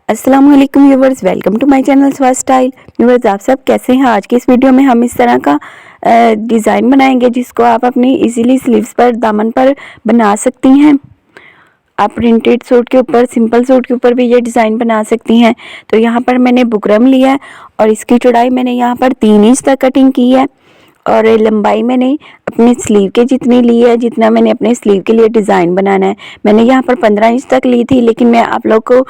अस्सलाम वालेकुम viewers, welcome to my channel Swaad style. Viewers, आप सब कैसे हैं? आज की इस वीडियो में हम इस तरह का डिज़ाइन बनाएंगे जिसको आप अपनी इजीली स्लीव्स पर, दामन पर बना सकती हैं। आप प्रिंटेड सूट के ऊपर, सिंपल सूट के ऊपर भी ये डिज़ाइन बना सकती हैं। तो यहाँ पर मैंने बुकरम लिया है और इसकी चौड़ाई मैंने यहाँ पर 3 इंच तक कटिंग की है और लंबाई मैंने अपने स्लीव के जितनी ली है, जितना मैंने अपने स्लीव के लिए डिज़ाइन बनाना है। मैंने यहाँ पर 15 इंच तक ली थी, लेकिन मैं आप लोग को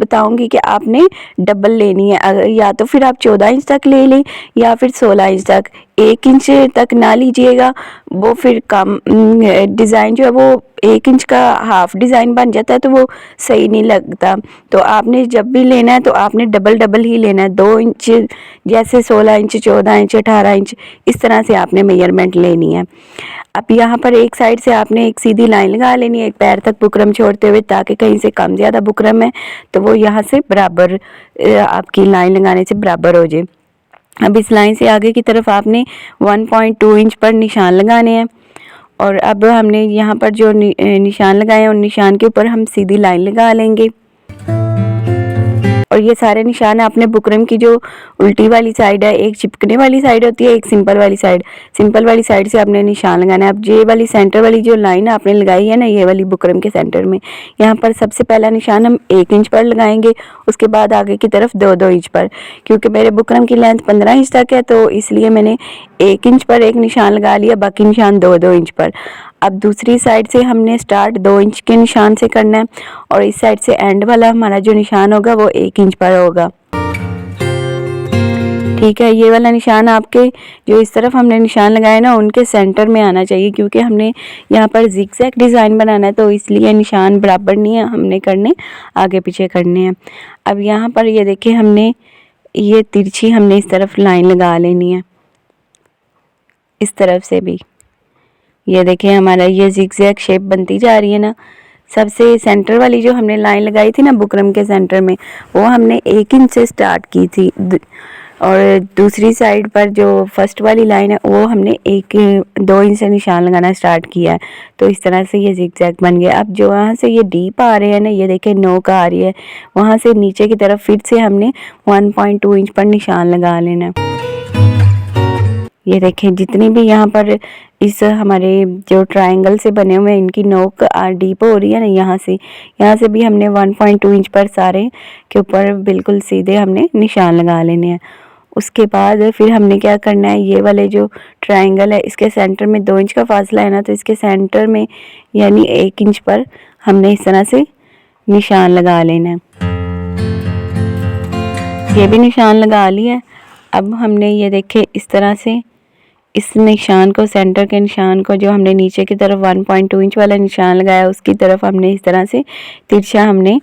बताऊंगी कि आपने डबल लेनी है। अगर या तो फिर आप 14 इंच तक ले लें या फिर 16 इंच तक। 1 इंच तक ना लीजिएगा, वो फिर कम डिज़ाइन जो है वो 1 इंच का हाफ डिज़ाइन बन जाता है, तो वो सही नहीं लगता। तो आपने जब भी लेना है तो आपने डबल डबल ही लेना है। 2 इंच जैसे 16 इंच, 14 इंच, 18 इंच, इस तरह से आपने मेजरमेंट लेनी है। अब यहाँ पर एक साइड से आपने एक सीधी लाइन लगा लेनी है, एक पैर तक बुकरम छोड़ते हुए, ताकि कहीं से कम ज़्यादा बुकरम है तो वो यहाँ से बराबर आपकी लाइन लगाने से बराबर हो जाए। अब इस लाइन से आगे की तरफ आपने 1.2 इंच पर निशान लगाने हैं और अब हमने यहाँ पर जो निशान लगाए हैं उन निशान के ऊपर हम सीधी लाइन लगा लेंगे। और ये सारे निशान अपने बुकरम की जो उल्टी वाली साइड है, एक चिपकने वाली साइड होती है, एक सिंपल वाली साइड। सिंपल वाली साइड से आपने निशान लगाना है। अब ये वाली सेंटर वाली जो लाइन आपने लगाई है ना, ये वाली बुकरम के सेंटर में, यहाँ पर सबसे पहला निशान हम 1 इंच पर लगाएंगे, उसके बाद आगे की तरफ 2-2 इंच पर। क्योंकि मेरे बुकरम की लेंथ 15 इंच तक है, तो इसलिए मैंने 1 इंच पर एक निशान लगा लिया, बाकी निशान 2-2 इंच पर। अब दूसरी साइड से हमने स्टार्ट 2 इंच के निशान से करना है और इस साइड से एंड वाला हमारा जो निशान होगा वो 1 इंच पर होगा। ठीक है, ये वाला निशान आपके जो इस तरफ हमने निशान लगाया ना, उनके सेंटर में आना चाहिए, क्योंकि हमने यहाँ पर जिगजैग डिज़ाइन बनाना है, तो इसलिए निशान बराबर नहीं है हमने करने, आगे पीछे करने हैं। अब यहाँ पर ये देखिए, हमने ये तिरछी हमने इस तरफ लाइन लगा लेनी है, इस तरफ से भी। ये देखिए, हमारा ये जिगजैग शेप बनती जा रही है ना। सबसे सेंटर वाली जो हमने लाइन लगाई थी ना बुकरम के सेंटर में, वो हमने 1 इंच से स्टार्ट की थी और दूसरी साइड पर जो फर्स्ट वाली लाइन है वो हमने 1-2 इंच से निशान लगाना स्टार्ट किया है। तो इस तरह से ये जिगजैग बन गया। अब जो वहाँ से ये डीप आ रहे हैं ना, ये देखिए नोक आ रही है, वहाँ से नीचे की तरफ फिर से हमने 1.2 इंच पर निशान लगा लेना है। ये देखें, जितनी भी यहाँ पर इस हमारे जो ट्रायंगल से बने हुए हैं, इनकी नोक डीप हो रही है ना, यहाँ से भी हमने 1.2 इंच पर सारे के ऊपर बिल्कुल सीधे हमने निशान लगा लेने हैं। उसके बाद फिर हमने क्या करना है, ये वाले जो ट्रायंगल है इसके सेंटर में 2 इंच का फासला है ना, तो इसके सेंटर में यानी 1 इंच पर हमने इस तरह से निशान लगा लेना है। ये भी निशान लगा लिया। अब हमने ये देखे इस तरह से इस निशान को, सेंटर के निशान को, जो हमने नीचे की तरफ 1.2 इंच वाला निशान लगाया, उसकी तरफ हमने इस तरह से तिरछा हमने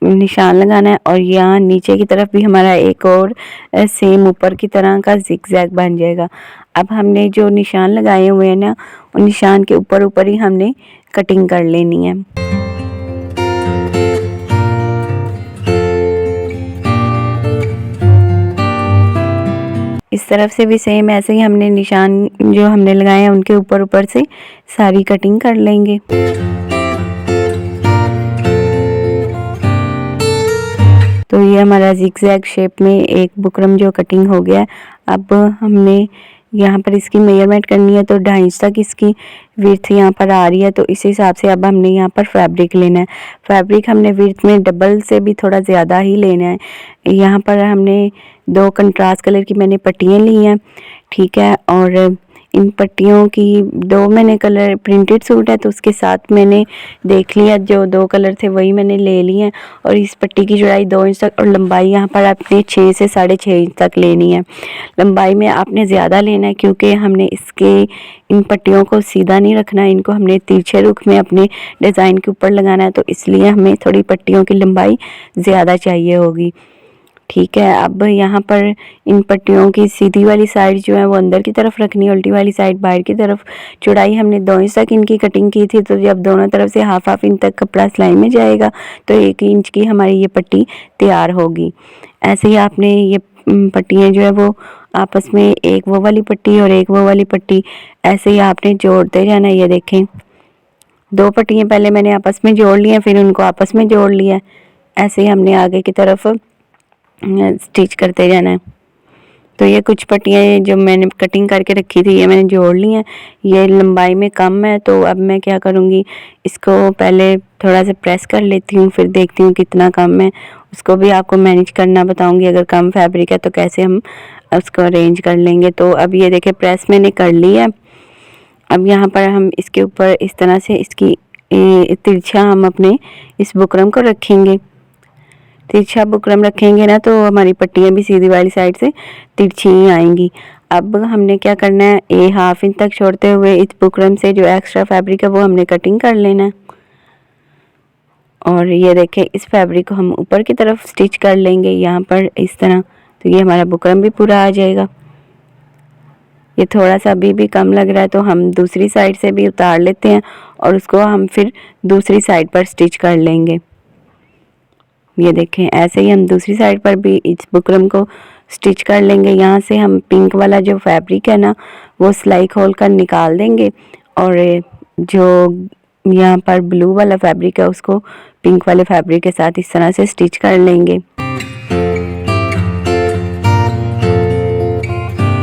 निशान लगाना है और यहाँ नीचे की तरफ भी हमारा एक और सेम ऊपर की तरह का जिगजैग बन जाएगा। अब हमने जो निशान लगाए हुए हैं ना, उन निशान के ऊपर ऊपर ही हमने कटिंग कर लेनी है। इस तरफ से भी सेम ऐसे ही हमने निशान जो हमने लगाए हैं उनके ऊपर ऊपर से सारी कटिंग कर लेंगे। तो ये हमारा जिगजैग शेप में एक बुकरम जो कटिंग हो गया है। अब हमने यहाँ पर इसकी मेजरमेंट करनी है, तो 2.5 इंच तक इसकी विड्थ यहाँ पर आ रही है, तो इस हिसाब से अब हमने यहाँ पर फैब्रिक लेना है। फैब्रिक हमने विड्थ में डबल से भी थोड़ा ज़्यादा ही लेना है। यहाँ पर हमने 2 कंट्रास्ट कलर की मैंने पट्टियाँ ली हैं, ठीक है, और इन पट्टियों की 2 मैंने कलर, प्रिंटेड सूट है तो उसके साथ मैंने देख लिया, जो 2 कलर थे वही मैंने ले लिए हैं। और इस पट्टी की चौड़ाई 2 इंच तक और लंबाई यहाँ पर आपने 6 से 6.5 इंच तक लेनी है। लंबाई में आपने ज़्यादा लेना है, क्योंकि हमने इसके इन पट्टियों को सीधा नहीं रखना है, इनको हमने तिरछे रुख में अपने डिज़ाइन के ऊपर लगाना है, तो इसलिए हमें थोड़ी पट्टियों की लंबाई ज़्यादा चाहिए होगी, ठीक है। अब यहाँ पर इन पट्टियों की सीधी वाली साइड जो है वो अंदर की तरफ रखनी है, उल्टी वाली साइड बाहर की तरफ। चौड़ाई हमने 2 इंच तक इनकी कटिंग की थी, तो जब दोनों तरफ से हाफ इंच तक कपड़ा सिलाई में जाएगा तो 1 इंच की हमारी ये पट्टी तैयार होगी। ऐसे ही आपने ये पट्टियाँ जो है वो आपस में, एक वो वाली पट्टी और एक वो वाली पट्टी, ऐसे ही आपने जोड़ते जाना। ये देखें, 2 पट्टियाँ पहले मैंने आपस में जोड़ ली हैं, फिर उनको आपस में जोड़ लिया, ऐसे ही हमने आगे की तरफ स्टिच करते जाना है। तो ये कुछ पट्टियाँ जो मैंने कटिंग करके रखी थी ये मैंने जोड़ ली हैं। ये लंबाई में कम है, तो अब मैं क्या करूँगी, इसको पहले थोड़ा सा प्रेस कर लेती हूँ, फिर देखती हूँ कितना कम है, उसको भी आपको मैनेज करना बताऊँगी। अगर कम फैब्रिक है तो कैसे हम उसको अरेंज कर लेंगे। तो अब ये देखिए प्रेस मैंने कर ली है। अब यहाँ पर हम इसके ऊपर इस तरह से इसकी तिरछा हम अपने इस बुकरम को रखेंगे। तिरछा बुकरम रखेंगे ना तो हमारी पट्टियाँ भी सीधी वाली साइड से तिरछी ही आएंगी। अब हमने क्या करना है, 1/2 इंच तक छोड़ते हुए इस बुकरम से जो एक्स्ट्रा फैब्रिक है वो हमने कटिंग कर लेना है। और ये देखें इस फैब्रिक को हम ऊपर की तरफ स्टिच कर लेंगे यहाँ पर इस तरह। तो ये हमारा बुकरम भी पूरा आ जाएगा। ये थोड़ा सा अभी भी कम लग रहा है तो हम दूसरी साइड से भी उतार लेते हैं और उसको हम फिर दूसरी साइड पर स्टिच कर लेंगे। ये देखें ऐसे ही हम दूसरी साइड पर भी इस बुकरम को स्टिच कर लेंगे। यहाँ से हम पिंक वाला जो फैब्रिक है ना वो सिलाई खोल कर निकाल देंगे और जो यहाँ पर ब्लू वाला फैब्रिक है उसको पिंक वाले फैब्रिक के साथ इस तरह से स्टिच कर लेंगे।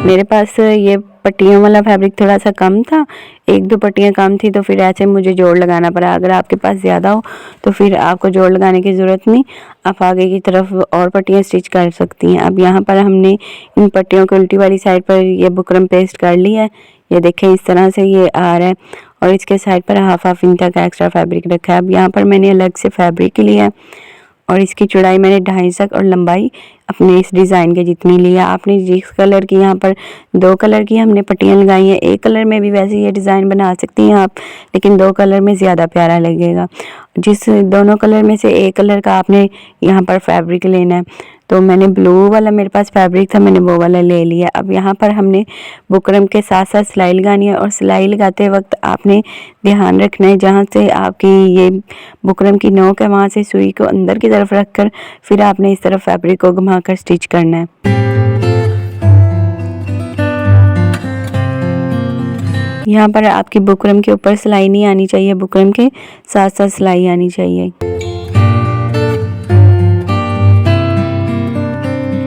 मेरे पास ये पट्टियों वाला फैब्रिक थोड़ा सा कम था, 1-2 पट्टियाँ कम थी, तो फिर ऐसे मुझे जोड़ लगाना पड़ा। अगर आपके पास ज़्यादा हो तो फिर आपको जोड़ लगाने की ज़रूरत नहीं, आप आगे की तरफ और पट्टियाँ स्टिच कर सकती हैं। अब यहाँ पर हमने इन पट्टियों को उल्टी वाली साइड पर ये बुकरम पेस्ट कर लिया है। ये देखें इस तरह से ये आ रहा है और इसके साइड पर 1/2 इंच तक एक्स्ट्रा फैब्रिक रखा है। अब यहाँ पर मैंने अलग से फैब्रिक लिया है और इसकी चौड़ाई मैंने 2.5 तक और लंबाई अपने इस डिज़ाइन के जितनी लिया। आपने जिस कलर की, यहाँ पर 2 कलर की हमने पट्टियाँ लगाई हैं। एक कलर में भी वैसे ये डिज़ाइन बना सकती हैं आप, लेकिन 2 कलर में ज़्यादा प्यारा लगेगा। जिस दोनों कलर में से एक कलर का आपने यहाँ पर फैब्रिक लेना है। तो मैंने ब्लू वाला मेरे पास फैब्रिक था, मैंने वो वाला ले लिया। अब यहाँ पर हमने बुकरम के साथ साथ सिलाई लगानी है और सिलाई लगाते वक्त आपने ध्यान रखना है जहाँ से आपकी ये बुकरम की नोक है वहाँ से सुई को अंदर की तरफ रखकर फिर आपने इस तरफ फैब्रिक को घुमाकर स्टिच करना है। यहाँ पर आपकी बुकरम के ऊपर सिलाई नहीं आनी चाहिए, बुकरम के साथ साथ सिलाई आनी चाहिए।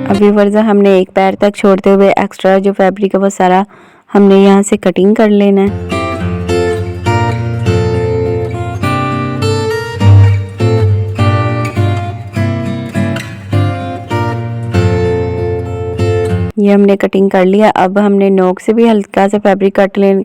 अभी वर्ज़ा हमने एक पैर तक छोड़ते हुए एक्स्ट्रा जो फैब्रिक है वो सारा हमने यहाँ से कटिंग कर लेना है। ये हमने कटिंग कर लिया। अब हमने नोक से भी हल्का सा फैब्रिक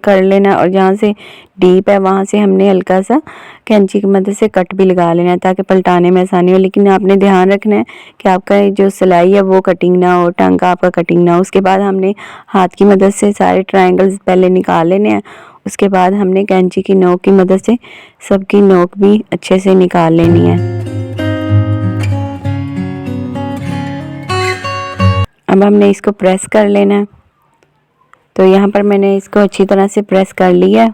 कर लेना और जहाँ से डीप है वहाँ से हमने हल्का सा कैंची की मदद से कट भी लगा लेना है ताकि पलटाने में आसानी हो। लेकिन आपने ध्यान रखना है कि आपका जो सिलाई है वो कटिंग ना हो, टांका आपका कटिंग ना हो। उसके बाद हमने हाथ की मदद से सारे ट्रायंगल्स पहले निकाल लेने हैं। उसके बाद हमने कैंची की नोक की मदद से सबकी नोक भी अच्छे से निकाल लेनी है। अब हमने इसको प्रेस कर लेना है। तो यहाँ पर मैंने इसको अच्छी तरह से प्रेस कर लिया।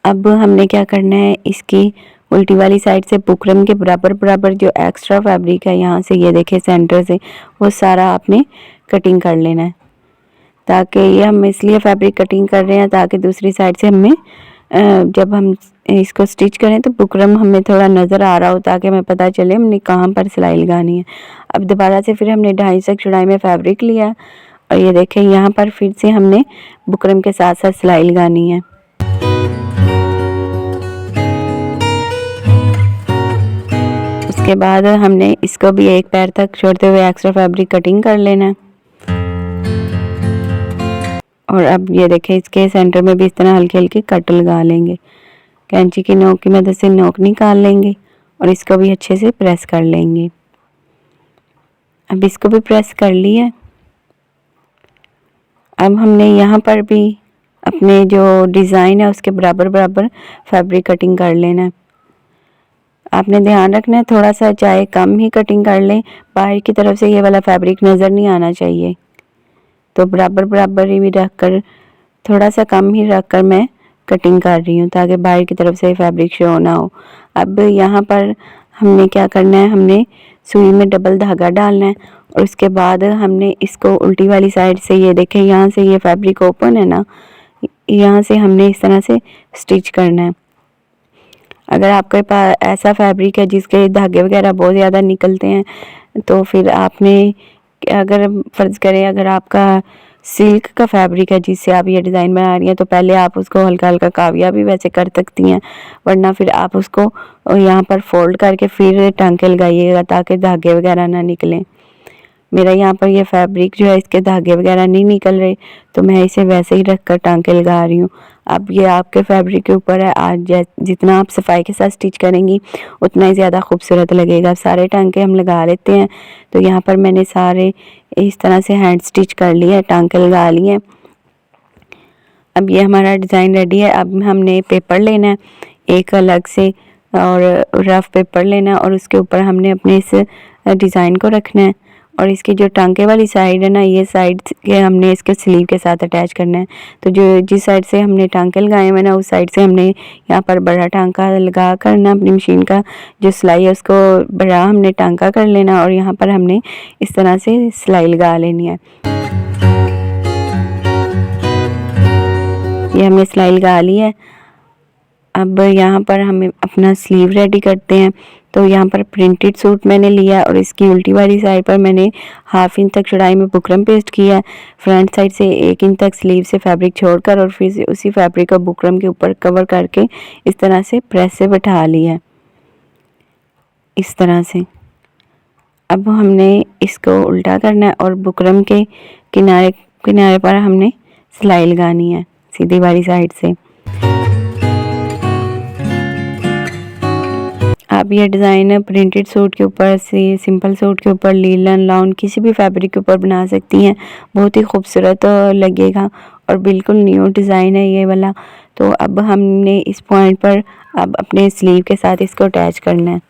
अब हमने क्या करना है, इसकी उल्टी वाली साइड से बुकरम के बराबर बराबर जो एक्स्ट्रा फैब्रिक है यहाँ से ये देखें सेंटर से वो सारा आपने कटिंग कर लेना है। ताकि ये हम इसलिए फैब्रिक कटिंग कर रहे हैं ताकि दूसरी साइड से हमें जब हम इसको स्टिच करें तो बुकरम हमें थोड़ा नज़र आ रहा हो ताकि हमें पता चले हमने कहाँ पर सिलाई लगानी है। अब दोबारा से फिर हमने 2.5 तक चौड़ाई में फैब्रिक लिया और ये देखें यहाँ पर फिर से हमने बुकरम के साथ साथ सिलाई लगानी है। उसके बाद हमने इसको भी एक पैर तक छोड़ते हुए एक्स्ट्रा फैब्रिक कटिंग कर लेना है। और अब ये देखें इसके सेंटर में भी इस तरह हल्के हल्के कट लगा लेंगे। कैंची की नोक की मदद से नोक निकाल लेंगे और इसको भी अच्छे से प्रेस कर लेंगे। अब इसको भी प्रेस कर लिया। अब हमने यहाँ पर भी अपने जो डिज़ाइन है उसके बराबर बराबर फैब्रिक कटिंग कर लेना है। आपने ध्यान रखना है थोड़ा सा चाहे कम ही कटिंग कर लें, बाहर की तरफ से ये वाला फैब्रिक नज़र नहीं आना चाहिए। तो बराबर बराबर ही रख कर, थोड़ा सा कम ही रख कर मैं कटिंग कर रही हूँ ताकि बाहर की तरफ से फैब्रिक शो ना हो। अब यहाँ पर हमने क्या करना है, हमने सुई में डबल धागा डालना है और उसके बाद हमने इसको उल्टी वाली साइड से ये देखें यहाँ से ये फैब्रिक ओपन है ना, यहाँ से हमने इस तरह से स्टिच करना है। अगर आपके पास ऐसा फैब्रिक है जिसके धागे वगैरह बहुत ज़्यादा निकलते हैं, तो फिर आपने, अगर फ़र्ज़ करें अगर आपका सिल्क का फैब्रिक है जिससे आप ये डिज़ाइन बना रही हैं, तो पहले आप उसको हल्का हल्का काविया भी वैसे कर सकती हैं, वरना फिर आप उसको यहाँ पर फोल्ड करके फिर टांके लगाइएगा ताकि धागे वगैरह ना निकलें। मेरा यहाँ पर ये फैब्रिक जो है इसके धागे वगैरह नहीं निकल रहे, तो मैं इसे वैसे ही रख कर टांके लगा रही हूँ। अब ये आपके फैब्रिक के ऊपर है, आज जितना आप सफाई के साथ स्टिच करेंगी उतना ही ज़्यादा खूबसूरत लगेगा। सारे टांके हम लगा लेते हैं। तो यहाँ पर मैंने सारे इस तरह से हैंड स्टिच कर लिए, टांके लगा लिए। अब ये हमारा डिज़ाइन रेडी है। अब हमने पेपर लेना है एक अलग से, और रफ़ पेपर लेना है, और उसके ऊपर हमने अपने इस डिज़ाइन को रखना है। और इसकी जो टांके वाली साइड है ना, ये साइड के हमने इसके स्लीव के साथ अटैच करना है। तो जो जिस साइड से हमने टांके लगाए हुए ना, उस साइड से हमने यहाँ पर बड़ा टांका लगा कर ना अपनी मशीन का जो सिलाई है उसको बड़ा हमने टांका कर लेना, और यहाँ पर हमने इस तरह से सिलाई लगा लेनी है। ये हमने सिलाई लगा ली है। अब यहाँ पर हमें अपना स्लीव रेडी करते हैं। तो यहाँ पर प्रिंटेड सूट मैंने लिया और इसकी उल्टी वाली साइड पर मैंने 1/2 इंच तक चौड़ाई में बुकरम पेस्ट किया है। फ्रंट साइड से 1 इंच तक स्लीव से फैब्रिक छोड़कर और फिर से उसी फैब्रिक को बुकरम के ऊपर कवर करके इस तरह से प्रेस से बैठा लिया है, इस तरह से। अब हमने इसको उल्टा करना है और बुकरम के किनारे किनारे पर हमने सिलाई लगानी है सीधी वाली साइड से। आप ये डिज़ाइन प्रिंटेड सूट के ऊपर से, सिंपल सूट के ऊपर, लीलन, लाउन किसी भी फैब्रिक के ऊपर बना सकती हैं। बहुत ही खूबसूरत लगेगा और बिल्कुल न्यू डिज़ाइन है ये वाला। तो अब हमने इस पॉइंट पर अब अपने स्लीव के साथ इसको अटैच करना है।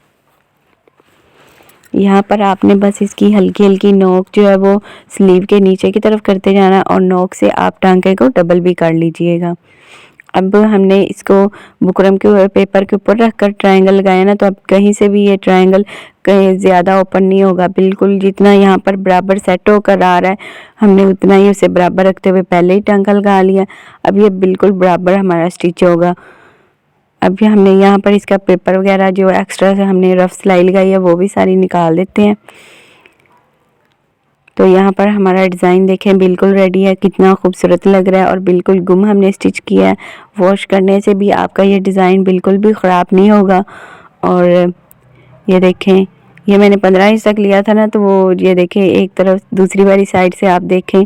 यहाँ पर आपने बस इसकी हल्की हल्की नोक जो है वो स्लीव के नीचे की तरफ करते जाना, और नोक से आप टांके को डबल भी कर लीजिएगा। अब हमने इसको बुकरम के पेपर के ऊपर रखकर ट्रायंगल लगाया ना, तो अब कहीं से भी ये ट्रायंगल कहीं ज़्यादा ओपन नहीं होगा। बिल्कुल जितना यहाँ पर बराबर सेट होकर आ रहा है, हमने उतना ही उसे बराबर रखते हुए पहले ही टांका लगा लिया। अब ये बिल्कुल बराबर हमारा स्टिच होगा। अभी हमने यहाँ पर इसका पेपर वगैरह जो एक्स्ट्रा से हमने रफ सिलाई लगाई है वो भी सारी निकाल देते हैं। तो यहाँ पर हमारा डिज़ाइन देखें बिल्कुल रेडी है, कितना खूबसूरत लग रहा है और बिल्कुल गुम हमने स्टिच किया है। वॉश करने से भी आपका ये डिज़ाइन बिल्कुल भी ख़राब नहीं होगा। और ये देखें, ये मैंने 15 इंच तक लिया था ना, तो वो ये देखें एक तरफ दूसरी वाली साइड से आप देखें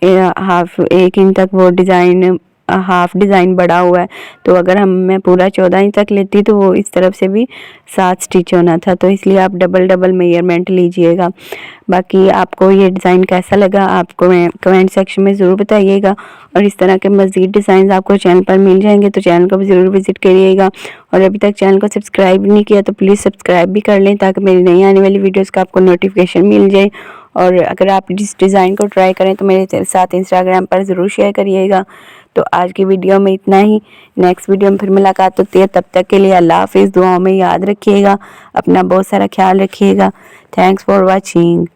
1 इंच तक वो डिज़ाइन हाफ डिज़ाइन बड़ा हुआ है। तो अगर मैं पूरा 14 इंच तक लेती तो वो इस तरफ से भी 7 स्टिच होना था। तो इसलिए आप डबल मेजरमेंट लीजिएगा। बाकी आपको ये डिज़ाइन कैसा लगा आपको कमेंट सेक्शन में ज़रूर बताइएगा। और इस तरह के मज़ीद डिज़ाइन आपको चैनल पर मिल जाएंगे, तो चैनल को भी ज़रूर विज़िट करिएगा। और अभी तक चैनल को सब्सक्राइब नहीं किया तो प्लीज़ सब्सक्राइब भी कर लें, ताकि मेरी नई आने वाली वीडियोज़ का आपको नोटिफिकेशन मिल जाए। और अगर आप जिस डिज़ाइन को ट्राई करें तो मेरे साथ इंस्टाग्राम पर ज़रूर शेयर करिएगा। तो आज की वीडियो में इतना ही। नेक्स्ट वीडियो में फिर मुलाकात होती है, तब तक के लिए अल्लाह हाफिज़। दुआओं में याद रखिएगा, अपना बहुत सारा ख्याल रखिएगा। Thanks for watching.